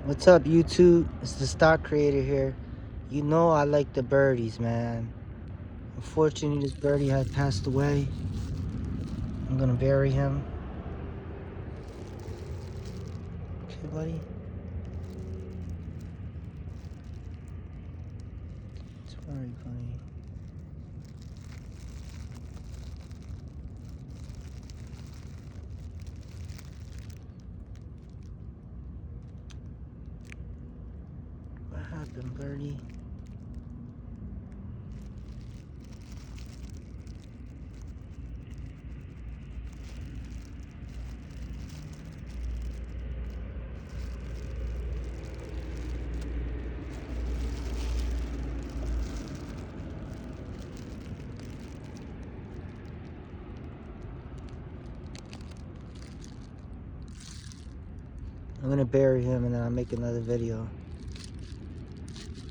What's up, YouTube? It's the stock creator here. You know I like the birdies, man. Unfortunately, this birdie has passed away. I'm gonna bury him. Okay, buddy. It's very funny. What happened, birdie? I'm gonna bury him and then I'll make another video.